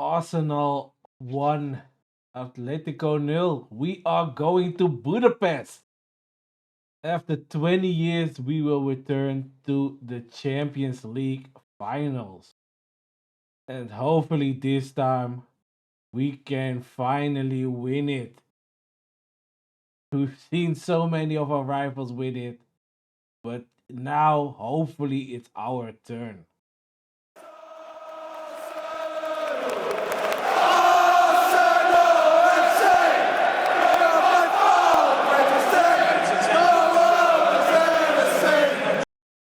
Arsenal 1, Atletico nil. We are going to Budapest. After 20 years, we will return to the Champions League finals. And hopefully, this time, we can finally win it. We've seen so many of our rivals win it, but now, hopefully, it's our turn.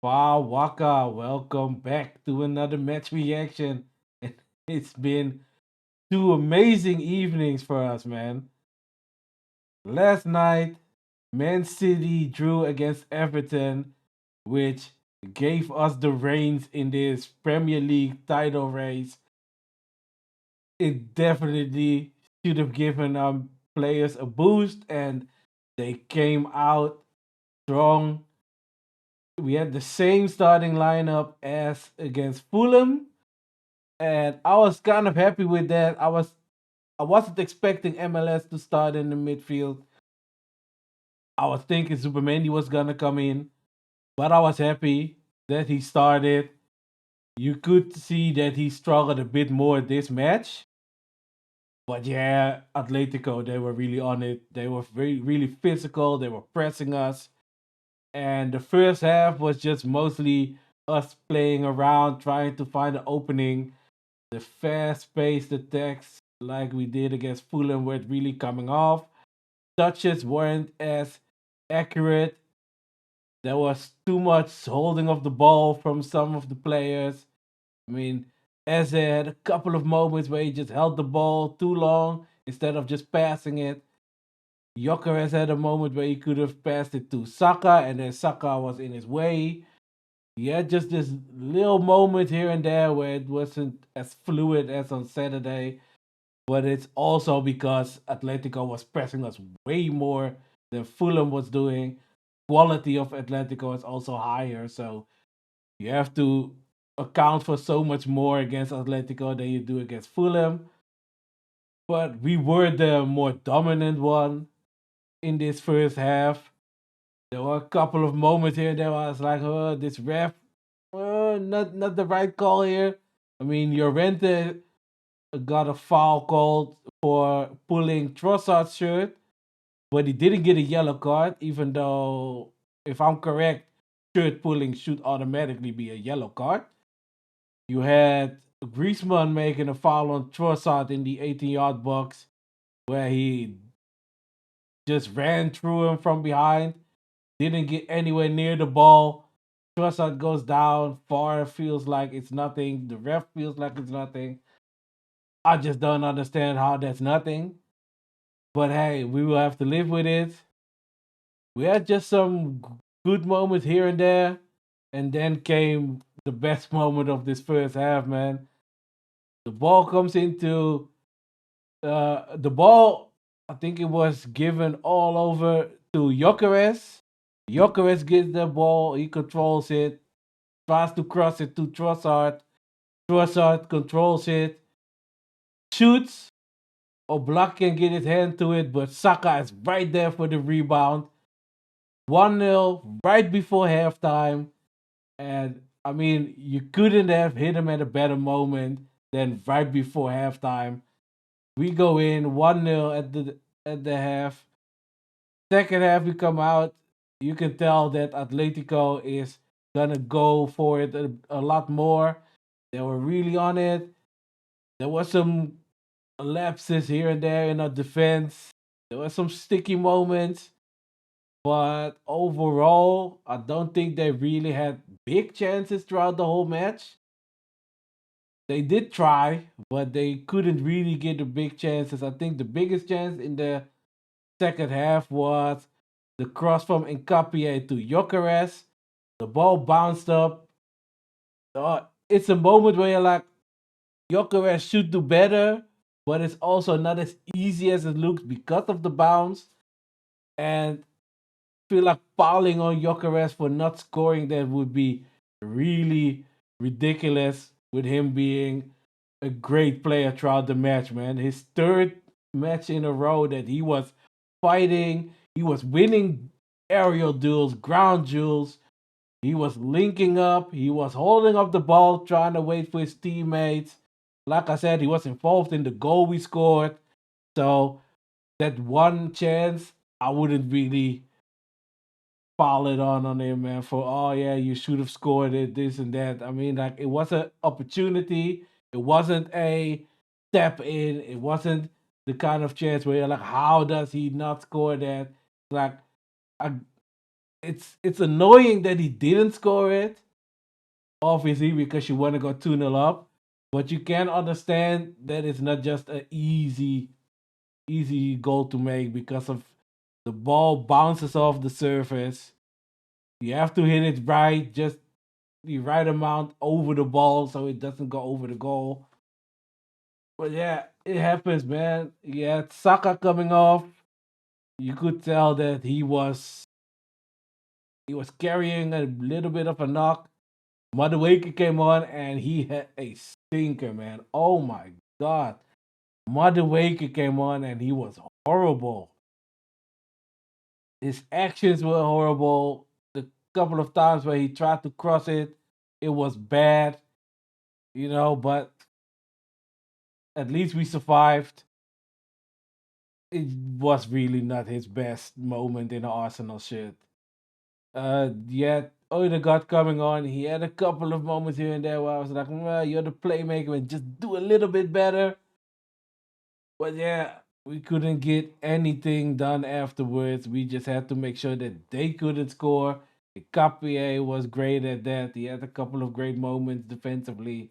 Wow, Waka, welcome back to another match reaction. And it's been two amazing evenings for us, man. Last night, Man City drew against Everton, which gave us the reins in this Premier League title race. It definitely should have given players a boost, and they came out strong. We had the same starting lineup as against Fulham, and I was kind of happy with that. I wasn't expecting MLS to start in the midfield. I was thinking Supermandy was gonna come in, but I was happy that he started. You could see that he struggled a bit more this match, but yeah, Atletico, they were really on it. They were really physical. They were pressing us, and the first half was just mostly us playing around, trying to find an opening. The fast-paced attacks, like we did against Fulham, weren't really coming off. Touches weren't as accurate. There was too much holding of the ball from some of the players. I mean, Eze had a couple of moments where he just held the ball too long instead of just passing it. Jokeres had a moment where he could have passed it to Saka, and then Saka was in his way. He had just this little moment here and there where it wasn't as fluid as on Saturday. But it's also because Atletico was pressing us way more than Fulham was doing. Quality of Atletico is also higher, so you have to account for so much more against Atletico than you do against Fulham. But we were the more dominant one in this first half. There were a couple of moments here that I was like, oh, this ref, not the right call here. I mean, Llorente got a foul called for pulling Trossard's shirt, but he didn't get a yellow card, even though, if I'm correct, shirt pulling should automatically be a yellow card. You had Griezmann making a foul on Trossard in the 18-yard box where he just ran through him from behind, didn't get anywhere near the ball. Trossard goes down, far feels like it's nothing. The ref feels like it's nothing. I just don't understand how that's nothing. But hey, we will have to live with it. We had just some good moments here and there, and then came the best moment of this first half, man. The ball comes into the ball. I think it was given all over to Jokeres. Jokeres gets the ball, he controls it, tries to cross it to Trossard. Trossard controls it, shoots. Oblak can get his hand to it, but Saka is right there for the rebound. 1-0 right before halftime. And I mean, you couldn't have hit him at a better moment than right before halftime. We go in 1-0 at the half. Second half, we come out. You can tell that Atletico is gonna go for it a lot more. They were really on it. There was some lapses here and there in our defense. There were some sticky moments. But overall, I don't think they really had big chances throughout the whole match. They did try, but they couldn't really get the big chances. I think the biggest chance in the second half was the cross from Nkapie to Jokeres. The ball bounced up. It's a moment where you're like, Jokeres should do better, but it's also not as easy as it looks because of the bounce. And feel like fouling on Jokeres for not scoring that would be really ridiculous with him being a great player throughout the match, man. His third match in a row that he was fighting, he was winning aerial duels, ground duels. He was linking up, he was holding up the ball, trying to wait for his teammates. Like I said, he was involved in the goal we scored. So that one chance, I wouldn't really pile it on him, man, for oh yeah, you should have scored it, this and that. I mean, like it was an opportunity. It wasn't a step in. It wasn't the kind of chance where you're like, how does he not score that? Like, I, it's annoying that he didn't score it, obviously, because you want to go 2-0 up. But you can understand that it's not just an easy goal to make because of the ball bounces off the surface. You have to hit it right, just the right amount over the ball so it doesn't go over the goal. But yeah, it happens, man. Yeah, Saka coming off. You could tell that he was carrying a little bit of a knock. Madueke came on and he had a stinker, man. Oh my god. Madueke came on and he was horrible. His actions were horrible. The couple of times where he tried to cross it, it was bad, but at least we survived. It was really not his best moment in the Arsenal shirt. Yet Odegaard coming on, he had a couple of moments here and there where I was like, well, you're the playmaker and just do a little bit better. But yeah, we couldn't get anything done afterwards. We just had to make sure that they couldn't score. Capie was great at that. He had a couple of great moments defensively.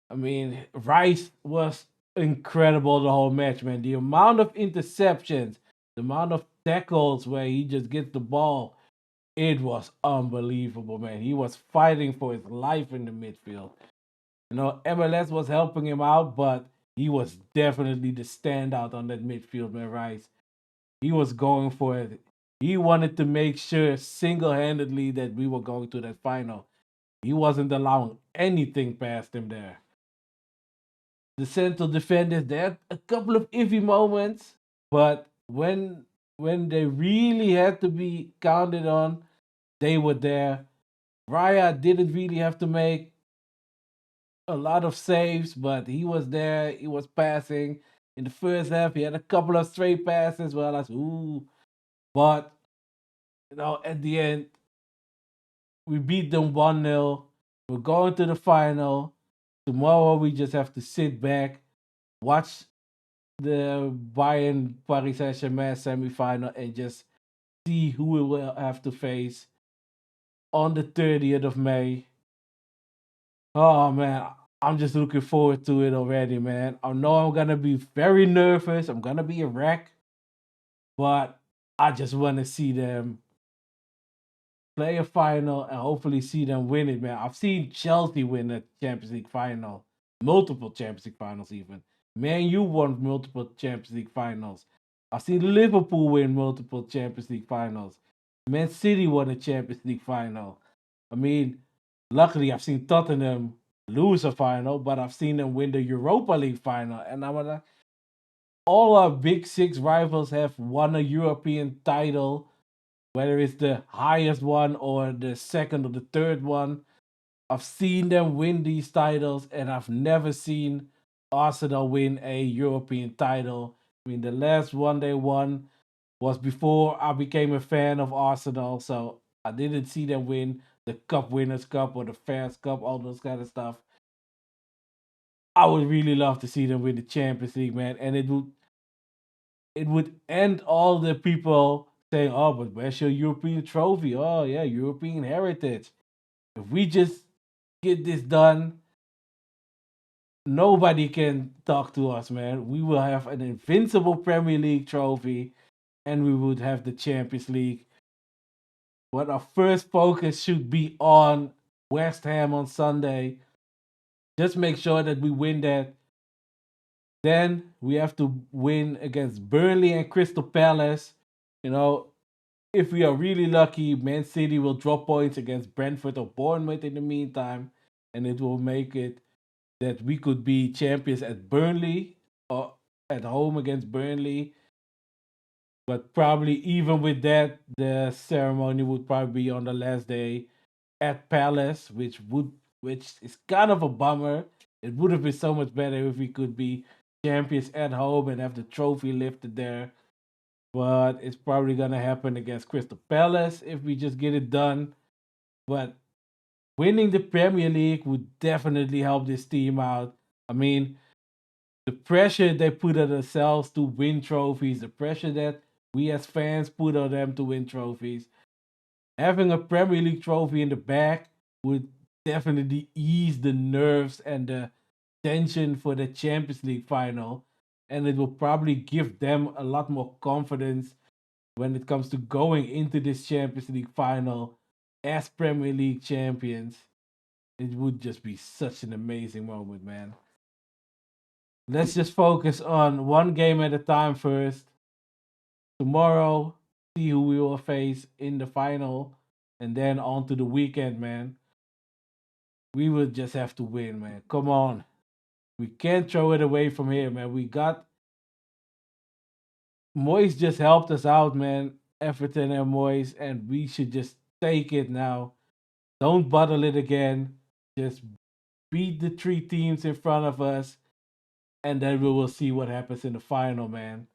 I mean, Rice was incredible the whole match, man. The amount of interceptions, the amount of tackles where he just gets the ball, it was unbelievable, man. He was fighting for his life in the midfield. MLS was helping him out, but he was definitely the standout on that midfield, man, Rice. He was going for it. He wanted to make sure single handedly that we were going to that final. He wasn't allowing anything past him there. The central defenders, they had a couple of iffy moments, but when they really had to be counted on, they were there. Raya didn't really have to make a lot of saves, but he was there. He was passing. In the first half, he had a couple of straight passes where I was, ooh. But, at the end, we beat them 1-0. We're going to the final. Tomorrow, we just have to sit back, watch the Bayern Paris Saint-Germain semifinal, and just see who we will have to face on the 30th of May. Oh man, I'm just looking forward to it already, man. I know I'm gonna be very nervous. I'm gonna be a wreck, but I just want to see them play a final and hopefully see them win it, man. I've seen Chelsea win a Champions League final, multiple Champions League finals, even. Man, you won multiple Champions League finals. I've seen Liverpool win multiple Champions League finals. Man City won a Champions League final. I mean, luckily I've seen Tottenham lose a final, but I've seen them win the Europa League final. And I'm like, all our big six rivals have won a European title, whether it's the highest one or the second or the third one. I've seen them win these titles, and I've never seen Arsenal win a European title. I mean, the last one they won was before I became a fan of Arsenal, so I didn't see them win the Cup Winners' Cup or the Fans' Cup, all those kind of stuff. I would really love to see them win the Champions League, man, and it would end all the people saying, "Oh, but where's your European trophy? Oh, yeah, European heritage." If we just get this done, nobody can talk to us, man. We will have an invincible Premier League trophy, and we would have the Champions League. But our first focus should be on West Ham on Sunday. Just make sure that we win that. Then we have to win against Burnley and Crystal Palace. You know, if we are really lucky, Man City will drop points against Brentford or Bournemouth in the meantime, and it will make it. that we could be champions at Burnley or at home against Burnley. But probably even with that, the ceremony would probably be on the last day at Palace, which is kind of a bummer. It would have been so much better if we could be champions at home and have the trophy lifted there. But it's probably gonna happen against Crystal Palace if we just get it done. But winning the Premier League would definitely help this team out. I mean, the pressure they put on themselves to win trophies, the pressure that we as fans put on them to win trophies, having a Premier League trophy in the back would definitely ease the nerves and the tension for the Champions League final. And it will probably give them a lot more confidence when it comes to going into this Champions League final as Premier League champions. It would just be such an amazing moment, man. Let's just focus on one game at a time first. Tomorrow, see who we will face in the final, and then on to the weekend, man. We will just have to win, man. Come on. We can't throw it away from here, man. We got Moyes just helped us out, man. Everton and Moyes, and we should just take it now. Don't bottle it again. Just beat the three teams in front of us, and then we will see what happens in the final, man.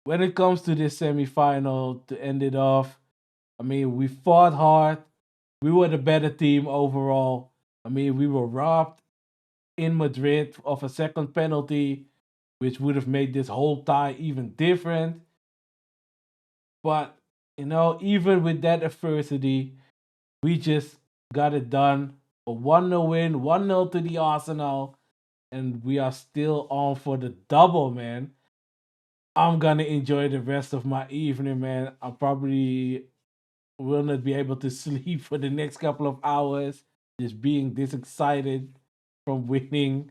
When it comes to this semifinal to end it off, I mean, we fought hard. We were the better team overall. I mean, we were robbed in Madrid of a second penalty, which would have made this whole tie even different. But, even with that adversity, we just got it done. A 1-0 win, 1-0 to the Arsenal, and we are still on for the double, man. I'm gonna enjoy the rest of my evening, man. I probably will not be able to sleep for the next couple of hours, just being this excited from winning.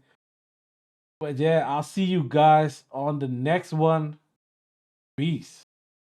But yeah, I'll see you guys on the next one. Peace.